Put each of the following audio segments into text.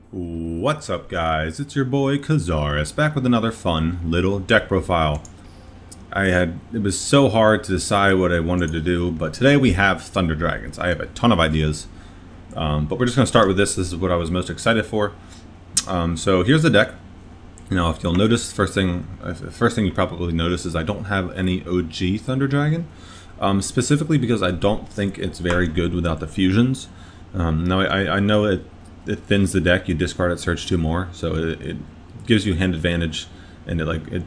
What's up, guys? It's your boy Kazaris back with another fun little deck profile. It was so hard to decide what I wanted to do, but today we have Thunder Dragons. I have a ton of ideas, but we're just going to start with this. This is what I was most excited for. So here's the deck. Now, if you'll notice, first thing you probably notice is I don't have any OG Thunder Dragon, specifically because I don't think it's very good without the fusions. Now I know it thins the deck. You discard it, search 2 more, so it gives you hand advantage, and it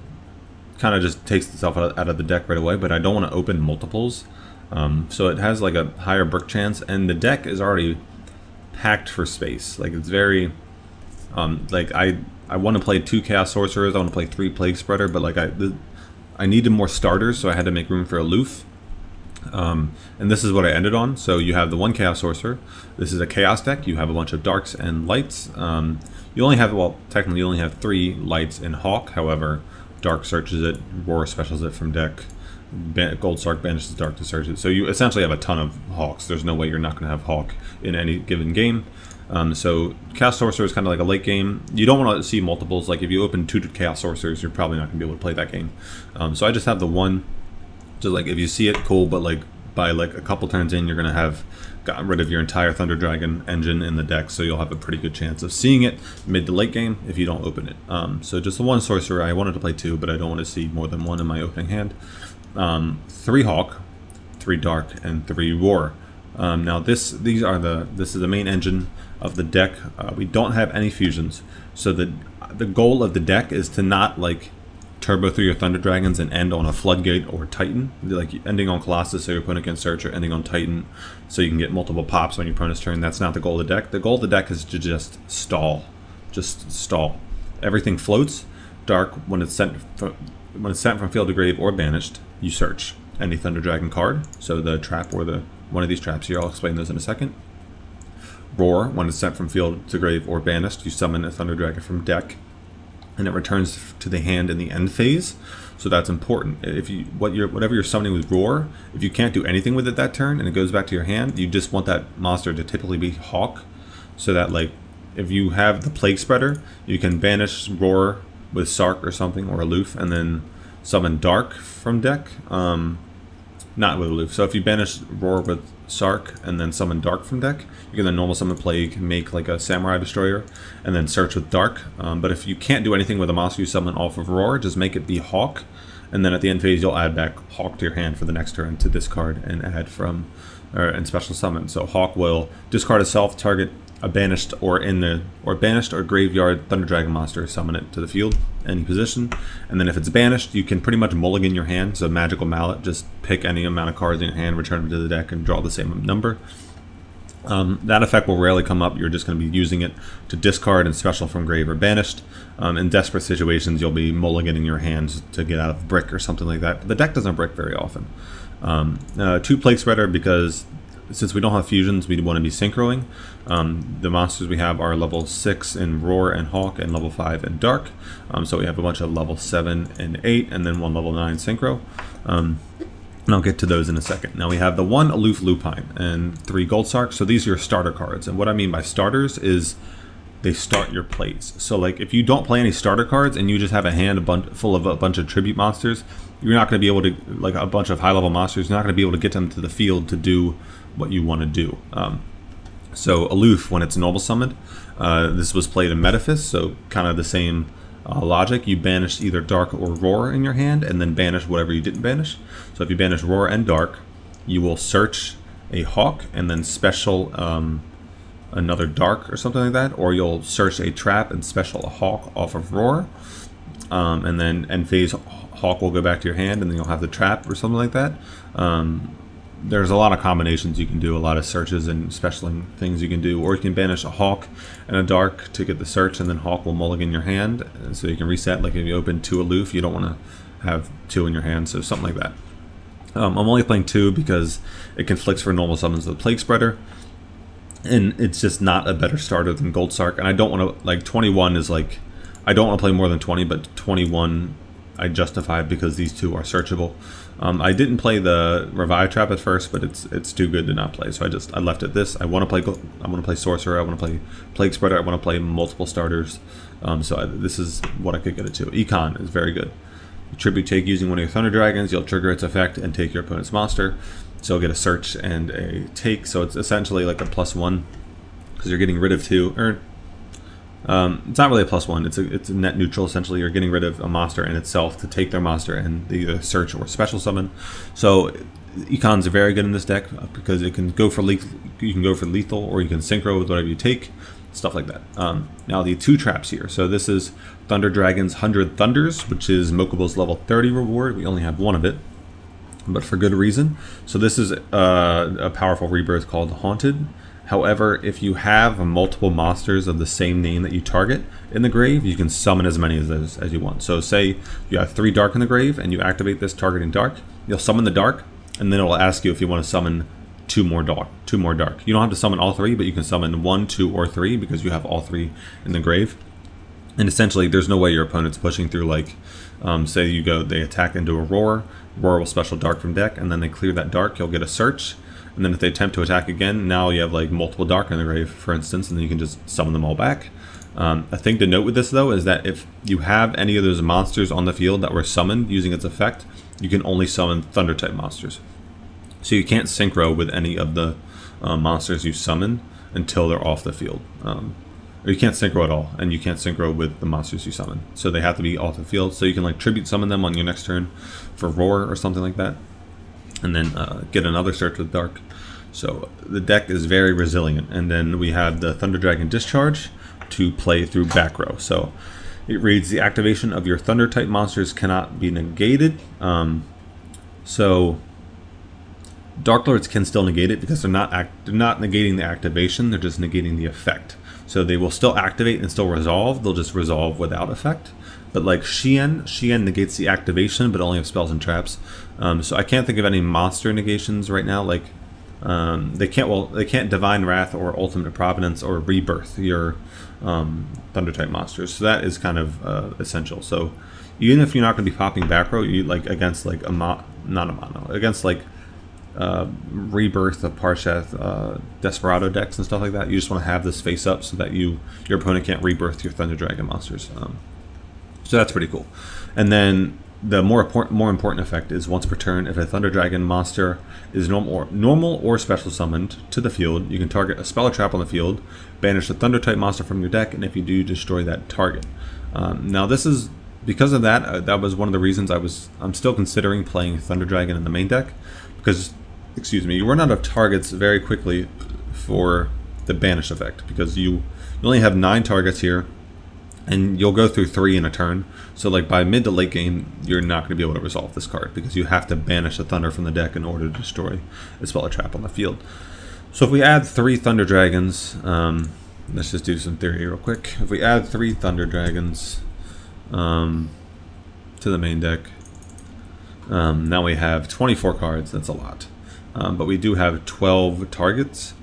kind of just takes itself out of the deck right away. But I don't want to open multiples, so it has like a higher brick chance, and the deck is already packed for space. Like it's very like I want to play 2 Chaos Sorcerers, I want to play 3 Plague Spreader, but like I needed more starters, so I had to make room for Aloof. And this is what I ended on. So you have the 1 Chaos Sorcerer. This is a Chaos deck. You have a bunch of Darks and Lights. You only have, well, technically you only have 3 Lights in Hawk. However, Dark searches it, Roar specials it from deck, Gold Sark banishes Dark to search it. So you essentially have a ton of Hawks. There's no way you're not going to have Hawk in any given game. So Chaos Sorcerer is kind of like a late game. You don't want to see multiples. Like if you open 2 Chaos Sorcerers, you're probably not going to be able to play that game. So I just have the 1. Just like if you see it, cool, but like by like a couple turns in, you're gonna have gotten rid of your entire Thunder Dragon engine in the deck, so you'll have a pretty good chance of seeing it mid to late game if you don't open it. So just the 1 Sorcerer. I wanted to play 2, but I don't want to see more than 1 in my opening hand. 3 Hawk, 3 Dark, and 3 Roar. Now this is the main engine of the deck. We don't have any fusions, so the goal of the deck is to not like turbo through your Thunder Dragons and end on a Floodgate or Titan, like ending on Colossus so your opponent can search, or ending on Titan so you can get multiple pops on your opponent's turn. That's not the goal of the deck. The goal of the deck is to just stall. Everything floats. Dark, when it's sent from field to grave or banished, you search any Thunder Dragon card. So the trap or one of these traps here, I'll explain those in a second. Roar, when it's sent from field to grave or banished, you summon a Thunder Dragon from deck, and it returns to the hand in the end phase. So that's important. Whatever you're summoning with Roar, if you can't do anything with it that turn and it goes back to your hand, you just want that monster to typically be Hawk, so that like if you have the Plague Spreader, you can banish Roar with Sark or something, or Aloof, and then summon Dark from deck. Not with Aloof. So if you banish Roar with Sark and then summon Dark from deck, you can then normal summon Plague, make like a Samurai Destroyer, and then search with Dark. But if you can't do anything with a monster you summon off of Roar, just make it be Hawk, and then at the end phase you'll add back Hawk to your hand for the next turn to discard and add from and special summon. So Hawk will discard itself, target a banished or graveyard Thunder Dragon monster, summon it to the field, any position, and then if it's banished, you can pretty much mulligan your hand. So Magical Mallet, just pick any amount of cards in your hand, return them to the deck, and draw the same number. That effect will rarely come up. You're just going to be using it to discard and special from grave or banished. In desperate situations, you'll be mulliganing your hands to get out of brick or something like that. But the deck doesn't brick very often. 2 Plague Spreader, because since we don't have fusions, we want to be synchroing. The monsters we have are level 6 in Roar and Hawk, and level 5 in Dark. So we have a bunch of level 7 and 8, and then 1 level 9 synchro. And I'll get to those in a second. Now we have the 1 Aloof Lupine and 3 Gold Sark. So these are your starter cards. And what I mean by starters is they start your plays. So like if you don't play any starter cards and you just have a hand full of a bunch of tribute monsters, you're not going to be able to, like a bunch of high level monsters, you're not going to be able to get them to the field to do what you want to do. So Aloof, when it's normal summoned, this was played in Metaphys, so kind of the same logic. You banish either Dark or Roar in your hand, and then banish whatever you didn't banish. So if you banish Roar and Dark, you will search a Hawk and then special another Dark or something like that, or you'll search a trap and special a Hawk off of Roar, and then end phase Hawk will go back to your hand, and then you'll have the trap or something like that. There's a lot of combinations you can do, a lot of searches and specialing things you can do, or you can banish a Hawk and a Dark to get the search, and then Hawk will mulligan your hand, so you can reset. Like if you open 2 Aloof, you don't want to have 2 in your hand, so something like that. I'm only playing 2 because it conflicts for normal summons of the Plague Spreader, and it's just not a better starter than Gold Sark. And I don't want to, like 21 is like, I don't want to play more than 20, but 21 I justify it because these two are searchable. I didn't play the Revive Trap at first, but it's too good to not play, so I left it this. I want to play Sorcerer, I want to play Plague Spreader, I want to play multiple starters. This is what I could get it to. Econ is very good. Tribute take using one of your Thunder Dragons, you'll trigger its effect and take your opponent's monster. So you'll get a search and a take, so it's essentially like a +1 because you're getting rid of 2. It's not really a +1. It's a net neutral. Essentially, you're getting rid of a monster in itself to take their monster and either search or special summon. So Econ's very good in this deck because it can go for you can go for lethal, or you can synchro with whatever you take, stuff like that. Now the 2 traps here. So this is Thunder Dragon's 100 Thunders, which is Mokubo's level 30 reward. We only have one of it, but for good reason. So this is a powerful rebirth called Haunted. However, if you have multiple monsters of the same name that you target in the grave, you can summon as many of those as you want. So say you have 3 dark in the grave and you activate this targeting dark, you'll summon the dark, and then it'll ask you if you want to summon 2 more dark. You don't have to summon all 3, but you can summon 1, 2, or 3 because you have all 3 in the grave. And essentially, there's no way your opponent's pushing through, like, say they attack into a Roar will special dark from deck, and then they clear that dark, you'll get a search. And then if they attempt to attack again, now you have like multiple dark in the grave, for instance, and then you can just summon them all back. A thing to note with this, though, is that if you have any of those monsters on the field that were summoned using its effect, you can only summon Thunder-type monsters. So you can't synchro with any of the monsters you summon until they're off the field. Or you can't synchro at all, and you can't synchro with the monsters you summon. So they have to be off the field, so you can like tribute summon them on your next turn for Roar or something like that, and then get another search with dark. So the deck is very resilient. And then we have the Thunder Dragon Discharge to play through back row. So it reads, the activation of your Thunder type monsters cannot be negated. So Dark Lords can still negate it because they're not negating the activation, they're just negating the effect. So they will still activate and still resolve, they'll just resolve without effect. But like Shien negates the activation, but only if spells and traps. So I can't think of any monster negations right now. Like they can't Divine Wrath or Ultimate Providence or Rebirth your Thunder type monsters. So that is kind of essential. So even if you're not going to be popping back row, you like against like against like Rebirth of Parsheth, Desperado decks and stuff like that, you just want to have this face up so that your opponent can't rebirth your Thunder Dragon monsters. So that's pretty cool. And then the more important effect is once per turn, if a Thunder Dragon monster is normal or special summoned to the field, you can target a spell or trap on the field, banish the Thunder type monster from your deck, and if you do, destroy that target. Now this is because of that. That was one of the reasons I'm still considering playing Thunder Dragon in the main deck, because you run out of targets very quickly for the banish effect, because you only have 9 targets here. And you'll go through 3 in a turn. So like by mid to late game, you're not going to be able to resolve this card because you have to banish the Thunder from the deck in order to destroy a spell or trap on the field. So if we add 3 Thunder Dragons, let's just do some theory real quick. If we add 3 Thunder Dragons to the main deck, now we have 24 cards. That's a lot. But we do have 12 targets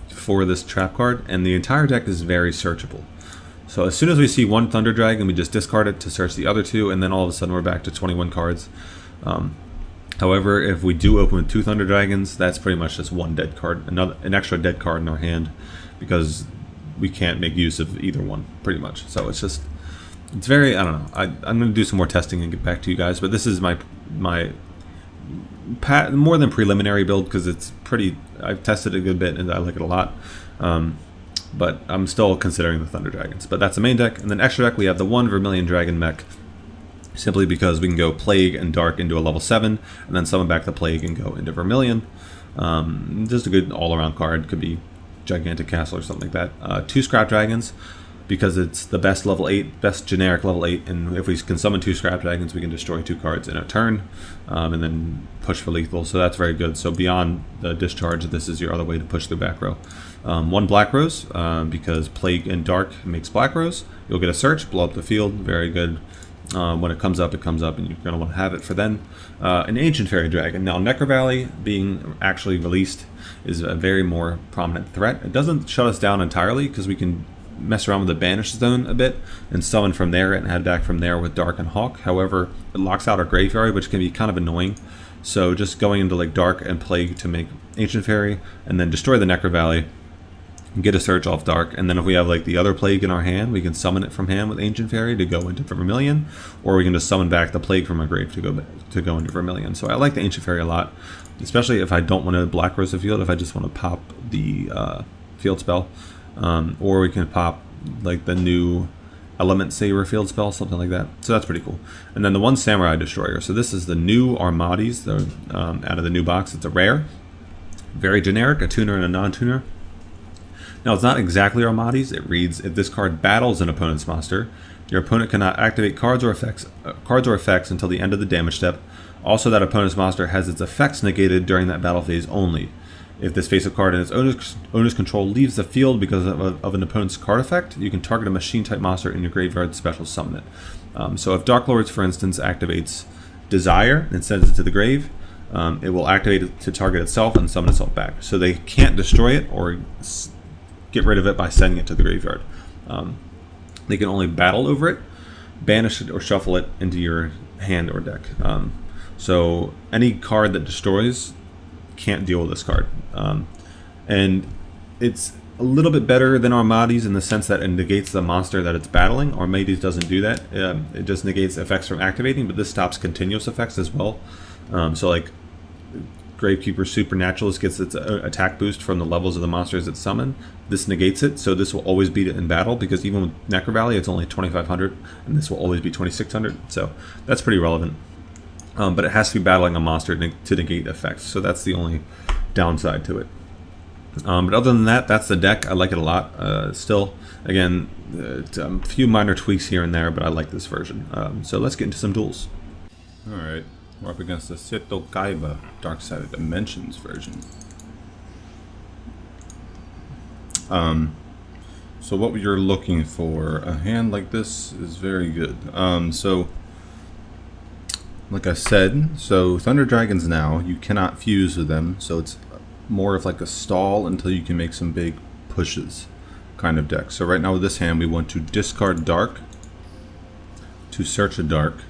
for this trap card, and the entire deck is very searchable. So as soon as we see 1 Thunder Dragon, we just discard it to search the other 2, and then all of a sudden we're back to 21 cards. However, if we do open with 2 Thunder Dragons, that's pretty much just 1 dead card, an extra dead card in our hand, because we can't make use of either one, pretty much. So it's very, I don't know. I'm going to do some more testing and get back to you guys, but this is my more than preliminary build, because it's pretty, I've tested it a good bit and I like it a lot. But I'm still considering the Thunder Dragons. But that's the main deck. And then extra deck, we have the 1 Vermilion Dragon mech, simply because we can go Plague and Dark into a level 7, and then summon back the Plague and go into Vermilion. Just a good all-around card. Could be Gigantic Castle or something like that. 2 Scrap Dragons, because it's the best level 8, best generic level 8, and if we can summon 2 Scrap Dragons, we can destroy 2 cards in a turn, and then push for lethal, so that's very good. So beyond the discharge, this is your other way to push through back row. 1 Black Rose, because Plague and Dark makes Black Rose. You'll get a search, blow up the field, very good. When it comes up, and you're going to want to have it for then. An Ancient Fairy Dragon. Now, Necro Valley being actually released is a very more prominent threat. It doesn't shut us down entirely, because we can mess around with the banish zone a bit and summon from there and add back from there with Dark and Hawk. However, it locks out our graveyard, which can be kind of annoying. So just going into like Dark and Plague to make Ancient Fairy, and then destroy the Necro Valley, get a search off Dark, and then if we have like the other Plague in our hand, we can summon it from hand with Ancient Fairy to go into Vermilion, or we can just summon back the Plague from our grave to go into Vermilion. So I like the Ancient Fairy a lot, especially if I don't want to Black Rose the field, if I just want to pop the field spell, or we can pop like the new Element Saber field spell, something like that. So that's pretty cool. And then the one Samurai Destroyer. So this is the new Armades, out of the new box. It's a rare, very generic, a tuner and a non-tuner. Now it's not exactly Armades. It reads: if this card battles an opponent's monster, your opponent cannot activate cards or effects until the end of the damage step. Also, that opponent's monster has its effects negated during that battle phase only. If this face-up card in its owner's control leaves the field because of an opponent's card effect, you can target a machine-type monster in your graveyard, special summon it. So if Dark Lords, for instance, activates Desire and sends it to the grave, it will activate it to target itself and summon itself back. So they can't destroy it or get rid of it by sending it to the graveyard. They can only battle over it, banish it, or shuffle it into your hand or deck. So any card that destroys can't deal with this card. And it's a little bit better than Armades in the sense that it negates the monster that it's battling. Armades doesn't do that. It just negates effects from activating, but this stops continuous effects as well. So like Gravekeeper Supernaturalist gets its attack boost from the levels of the monsters it summoned. This negates it, so this will always beat it in battle, because even with Necro Valley it's only 2500 and this will always be 2600, so that's pretty relevant. But it has to be battling a monster to negate effects, so that's the only downside to it. But other than that, that's the deck. I like it a lot. Still, again, a few minor tweaks here and there, but I like this version. So let's get into some duels. Alright, we're up against the Seto Kaiba Dark Side of Dimensions version. So what you're looking for, a hand like this is very good. So like I said, so Thunder Dragons now, you cannot fuse with them, so it's more of like a stall until you can make some big pushes kind of deck. So right now with this hand, we want to discard Dark to search a Dark.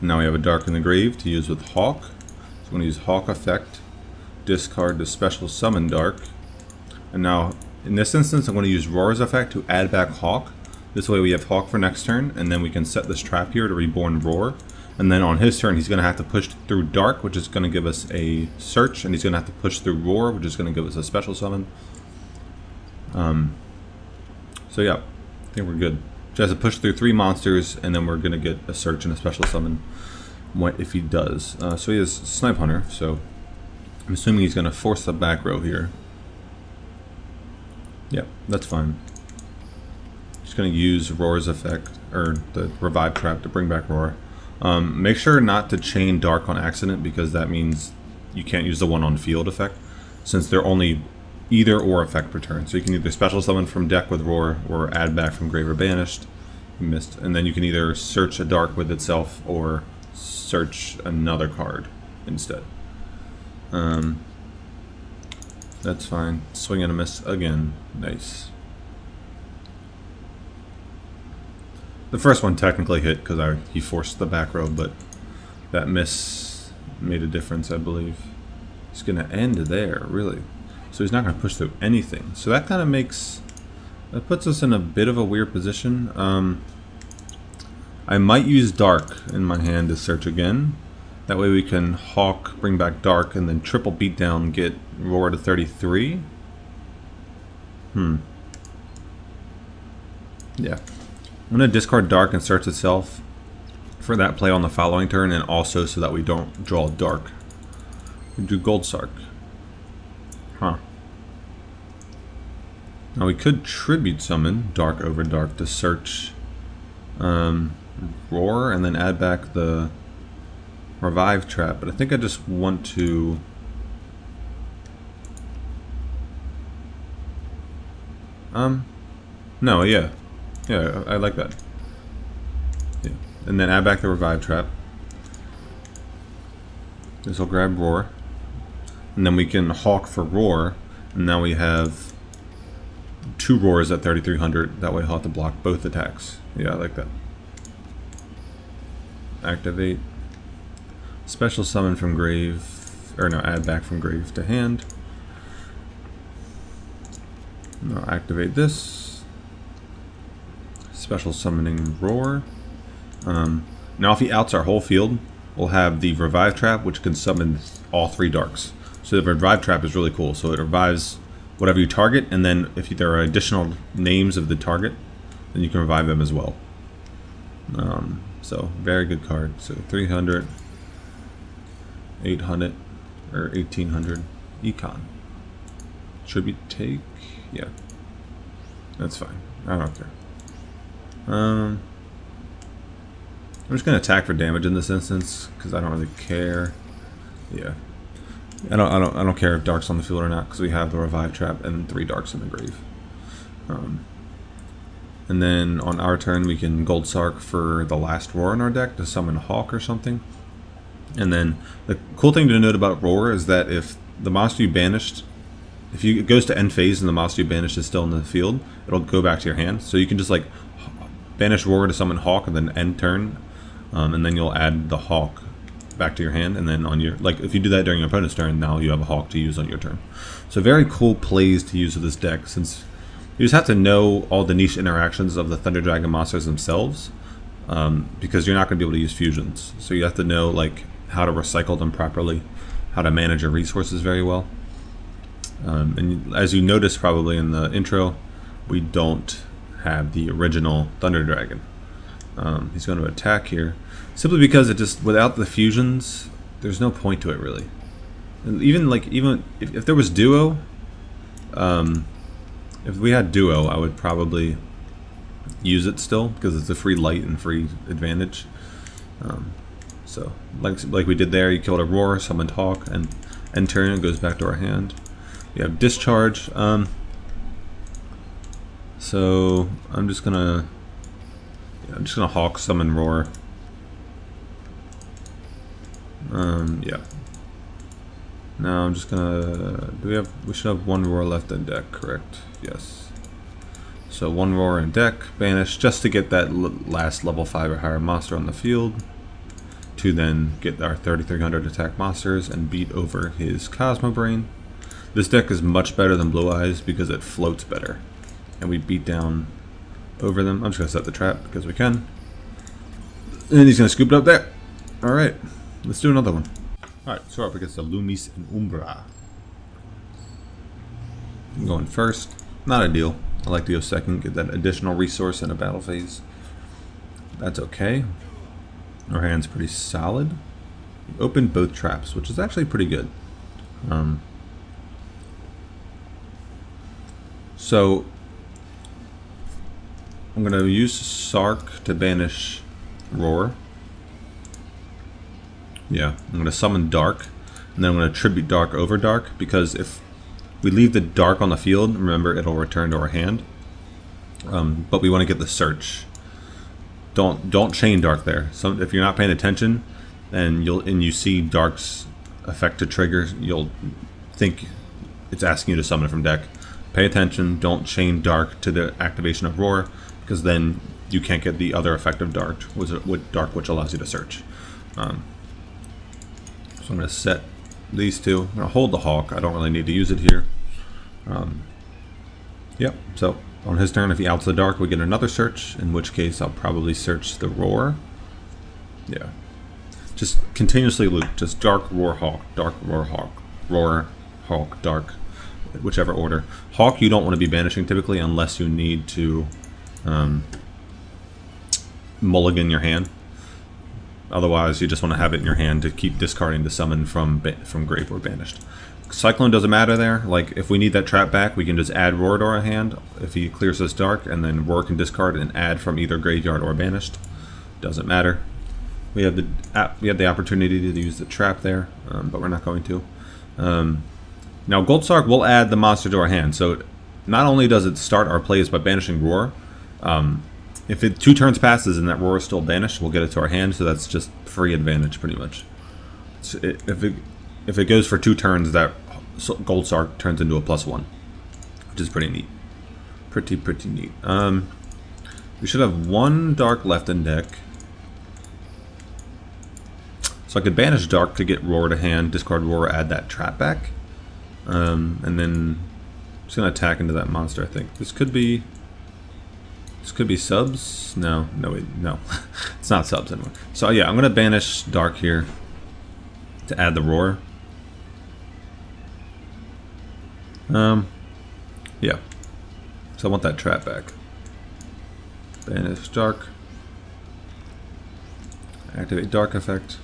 Now we have a Dark in the grave to use with Hawk. So I'm going to use Hawk effect, discard the special summon Dark. And now in this instance, I'm going to use Roar's effect to add back Hawk. This way we have Hawk for next turn, and then we can set this trap here to reborn Roar. And then on his turn, he's going to have to push through Dark, which is going to give us a search, and he's going to have to push through Roar, which is going to give us a special summon. So yeah, I think we're good. He has to push through 3 monsters, and then we're going to get a search and a special summon if he does. So he has Snipe Hunter, so I'm assuming he's going to force the back row here. Yeah, that's fine. Just going to use Roar's effect, or the Revive Trap, to bring back Roar. Make sure not to chain Dark on accident, because that means you can't use the one on field effect, since they're only either or effect per turn. So you can either special summon from deck with Roar, or add back from grave or banished. You missed. And then you can either search a Dark with itself, or search another card instead. That's fine. Swing and a miss again. Nice. The first one technically hit because he forced the back row, but that miss made a difference, I believe. He's going to end there, really. So he's not going to push through anything. So that kind of that puts us in a bit of a weird position. I might use Dark in my hand to search again. That way we can Hawk, bring back Dark, and then triple beatdown, get Roar to 33. Yeah. I'm going to discard Dark and search itself for that play on the following turn, and also so that we don't draw Dark. We do Gold Sark. Now we could Tribute Summon Dark over Dark to search Roar, and then add back the Revive Trap, but I think I just want to... No, yeah. Yeah, I like that. Yeah. And then add back the Revive Trap. This will grab Roar. And then we can Hawk for Roar. And now we have 2 roars at 3,300. That way he'll have to block both attacks. Yeah, I like that. Activate. Special summon from grave, or no, add back from grave to hand. I'll activate this. Special summoning roar. Now if he outs our whole field, we'll have the revive trap, which can summon all 3 darks. So the revive trap is really cool. So it revives whatever you target, and then if there are additional names of the target, then you can revive them as well. So very good card. So 300, 800, or 1800 econ. Tribute take, yeah, that's fine. I don't care. I'm just gonna attack for damage in this instance because I don't really care. Yeah, I don't care if dark's on the field or not because we have the revive trap and 3 darks in the grave. And then on our turn we can Gold Sark for the last roar in our deck to summon Hawk or something. And then the cool thing to note about roar is that if the monster you banished, if it goes to end phase and the monster you banished is still in the field, it'll go back to your hand. So you can just like banish roar to summon Hawk and then end turn, and then you'll add the Hawk back to your hand. And then on your, like if you do that during your opponent's turn, now you have a Hawk to use on your turn. So very cool plays to use with this deck, since you just have to know all the niche interactions of the Thunder Dragon monsters themselves, because you're not going to be able to use fusions. So you have to know like how to recycle them properly, how to manage your resources very well. And as you noticed probably in the intro, we don't have the original Thunder Dragon. He's going to attack here simply because it just, without the fusions, there's no point to it really. And even if there was duo, if we had duo, I would probably use it still because it's a free light and free advantage. So like we did there, you killed a roar, summoned Hawk, and end turn it goes back to our hand. We have discharge. So I'm just gonna Hawk summon roar. Yeah. Now I'm just gonna. We should have 1 roar left in deck, correct? Yes. So 1 roar in deck, banish just to get that last level 5 or higher monster on the field, to then get our 3,300 attack monsters and beat over his Cosmo Brain. This deck is much better than Blue Eyes because it floats better, and we beat down over them. I'm just gonna set the trap because we can, and he's gonna scoop it up there. All right, let's do another one. All right, so we're up against the Lumis and Umbra. I'm going first. Not ideal. I like to go second, get that additional resource in a battle phase. That's okay. Our hand's pretty solid. We opened both traps, which is actually pretty good. So I'm going to use Sark to banish Roar. Yeah, I'm going to summon Dark, and then I'm going to tribute Dark over Dark, because if we leave the Dark on the field, remember it'll return to our hand. But we want to get the search. Don't chain Dark there. So if you're not paying attention, and you see Dark's effect to trigger, you'll think it's asking you to summon it from deck. Pay attention. Don't chain Dark to the activation of Roar, because then you can't get the other effect of Dark, which allows you to search. So I'm going to set these two. I'm going to hold the Hawk. I don't really need to use it here. Yep. So on his turn, if he outs the Dark, we get another search, in which case I'll probably search the Roar. Yeah. Just continuously loop. Just Dark, Roar, Hawk, Dark, Roar, Hawk, Roar, Hawk, Dark, whichever order. Hawk you don't want to be banishing typically unless you need to mulligan your hand. Otherwise, you just want to have it in your hand to keep discarding to summon from grave or banished. Cyclone doesn't matter there. Like, if we need that trap back, we can just add Roar to our hand if he clears us Dark, and then Roar can discard and add from either graveyard or banished. Doesn't matter. We have the opportunity to use the trap there, but we're not going to. Now, Gold Sark will add the monster to our hand, so not only does it start our plays by banishing Roar, if it 2 turns passes and that Roar is still banished, we'll get it to our hand, so that's just free advantage pretty much. If it goes for 2 turns, that Gold Sark turns into a +1, which is pretty neat. Pretty neat. We should have one dark left in deck. So I could banish dark to get Roar to hand, discard Roar, add that trap back. And then I'm just gonna attack into that monster, I think. This could be subs? No, wait, no. It's not subs anymore. So yeah, I'm gonna banish dark here to add the Roar. Yeah. So I want that trap back. Banish dark. Activate dark effect.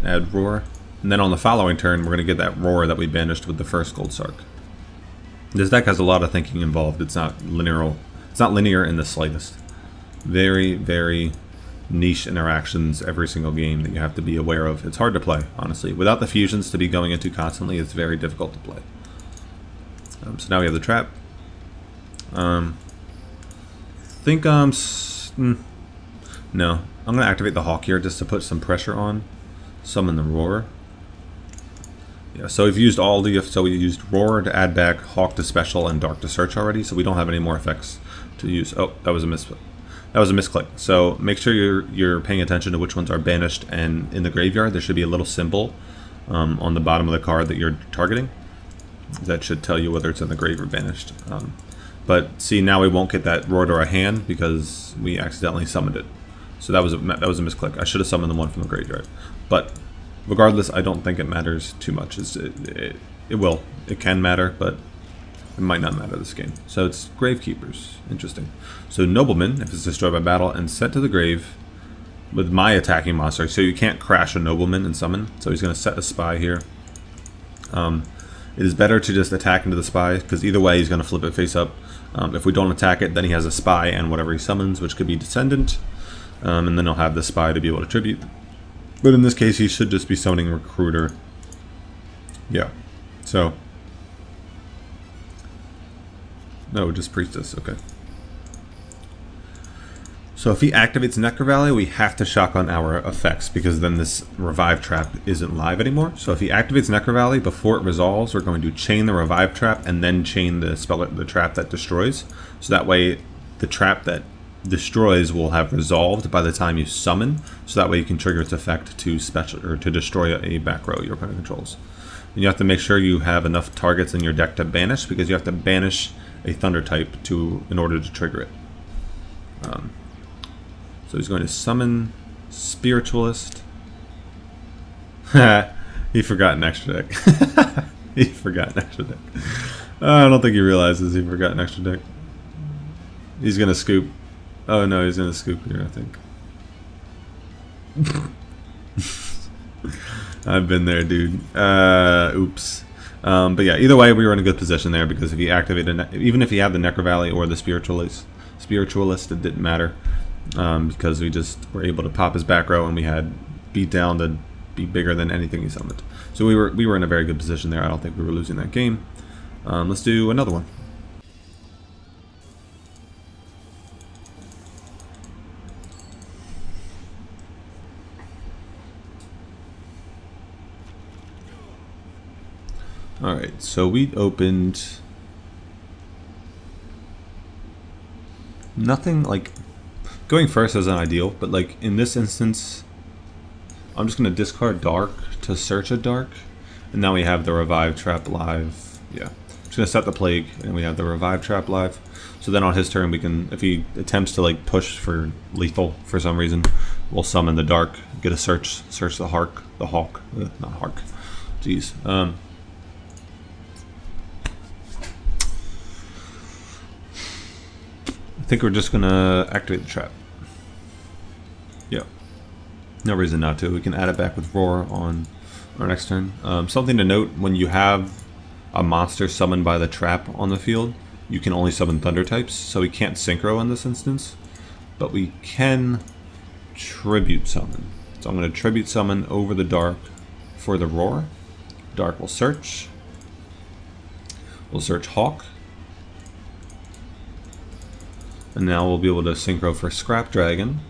Add Roar. And then on the following turn, we're going to get that Roar that we banished with the first Gold Sark. This deck has a lot of thinking involved. It's not linear. It's not linear in the slightest. Very, very niche interactions every single game that you have to be aware of. It's hard to play, honestly. Without the fusions to be going into constantly, it's very difficult to play. So now we have the trap. No. I'm going to activate the Hawk here just to put some pressure on. Summon the Roar. Yeah, so we've used all the... So we used Roar to add back, Hawk to special, and Dark to search already. So we don't have any more effects to use. Oh, that was a misclick. So make sure you're paying attention to which ones are banished and in the graveyard. There should be a little symbol on the bottom of the card that you're targeting. That should tell you whether it's in the grave or banished. But see, now we won't get that Roar to our hand because we accidentally summoned it. So that was a misclick. I should have summoned the one from the graveyard. But regardless, I don't think it matters too much. It will. It can matter, but it might not matter this game. So it's Gravekeepers. Interesting. So Nobleman, if it's destroyed by battle and sent to the grave with my attacking monster. So you can't crash a Nobleman and summon. So he's going to set a Spy here. It is better to just attack into the Spy, because either way he's going to flip it face up. If we don't attack it, then he has a Spy and whatever he summons, which could be Descendant. And then he'll have the Spy to be able to tribute. But in this case, he should just be summoning Recruiter. Yeah. So. No, just Priestess. Okay. So if he activates Necro Valley, we have to shotgun our effects, because then this Revive Trap isn't live anymore. So if he activates Necro Valley, before it resolves, we're going to chain the Revive Trap and then chain the trap that destroys. So that way, the trap that destroys will have resolved by the time you summon. So that way you can trigger its effect to special or to destroy a back row your opponent controls. And you have to make sure you have enough targets in your deck to banish, because you have to banish a Thunder type in order to trigger it. So he's going to summon Spiritualist. He forgot an extra deck. He forgot an extra deck. I don't think he realizes he forgot an extra deck. He's going to scoop. Oh no, he's going to scoop here, I think. I've been there, dude. Oops. But yeah, either way, we were in a good position there, because if he activated, even if he had the Necro Valley or the Spiritualist, it didn't matter. Because we just were able to pop his back row, and we had beat down to be bigger than anything he summoned. So we were in a very good position there. I don't think we were losing that game. Let's do another one. Alright, so we opened nothing like... Going first isn't ideal, but like in this instance, I'm just going to discard Dark to search a Dark, and now we have the Revive Trap live. Yeah, just going to set the Plague, and we have the Revive Trap live. So then on his turn, we can, if he attempts to like push for lethal for some reason, we'll summon the Dark, get a search the Hawk, not Hark. Jeez. I think we're just going to activate the trap. Yeah. No reason not to. We can add it back with Roar on our next turn. Something to note, when you have a monster summoned by the trap on the field, you can only summon Thunder types, so we can't Synchro in this instance. But we can Tribute Summon. So I'm going to Tribute Summon over the Dark for the Roar. Dark will search. We'll search Hawk. And now we'll be able to Synchro for Scrap Dragon.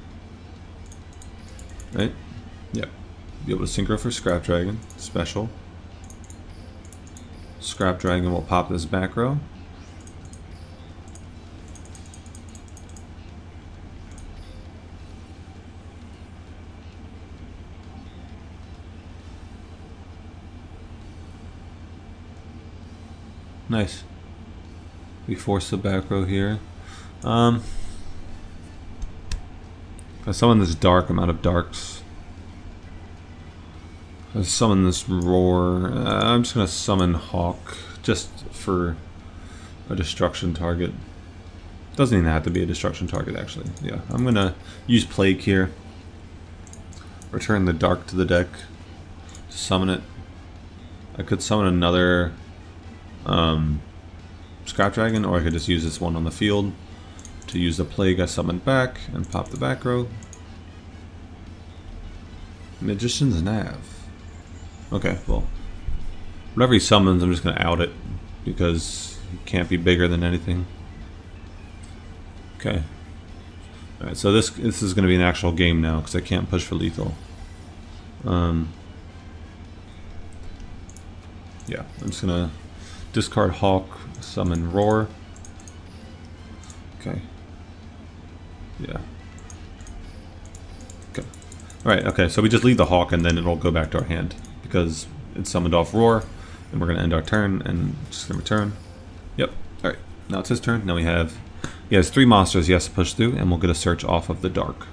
Right? Yep. Be able to Synchro for Scrap Dragon. Special. Scrap Dragon will pop this back row. Nice. We force the back row here. If I summon this dark, I'm out of darks. If I summon this roar, I'm just gonna summon Hawk just for a destruction target. Doesn't even have to be a destruction target, actually. Yeah, I'm gonna use Plague here. Return the dark to the deck. Summon it. I could summon another Scrap Dragon, or I could just use this one on the field to use the Plague I summoned back and pop the back row. Magician's Nav. Okay, well, whatever he summons, I'm just going to out it because he can't be bigger than anything. Okay. Alright, so this is going to be an actual game now because I can't push for lethal. Yeah, I'm just going to discard Hawk, summon Roar. Okay. Yeah. Okay. Alright, okay, so we just leave the Hawk and then it'll go back to our hand because it's summoned off Roar, and we're going to end our turn and just going to return. Yep. Alright, now it's his turn. Now he has 3 monsters he has to push through, and we'll get a search off of the dark.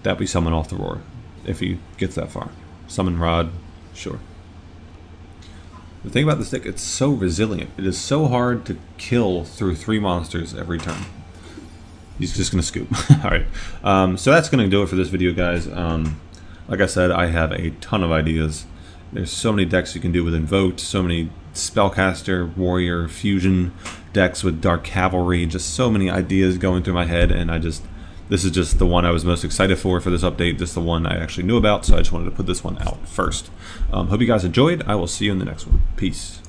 That we summon off the Roar, if he gets that far. Summon Rod, sure. The thing about this deck, it's so resilient. It is so hard to kill through 3 monsters every turn. He's just going to scoop. Alright, so that's going to do it for this video, guys. Like I said, I have a ton of ideas. There's so many decks you can do with Invoke, so many Spellcaster, Warrior, Fusion decks with Dark Cavalry, just so many ideas going through my head, and this is just the one I was most excited for this update, just the one I actually knew about, so I just wanted to put this one out first. Hope you guys enjoyed. I will see you in the next one. Peace.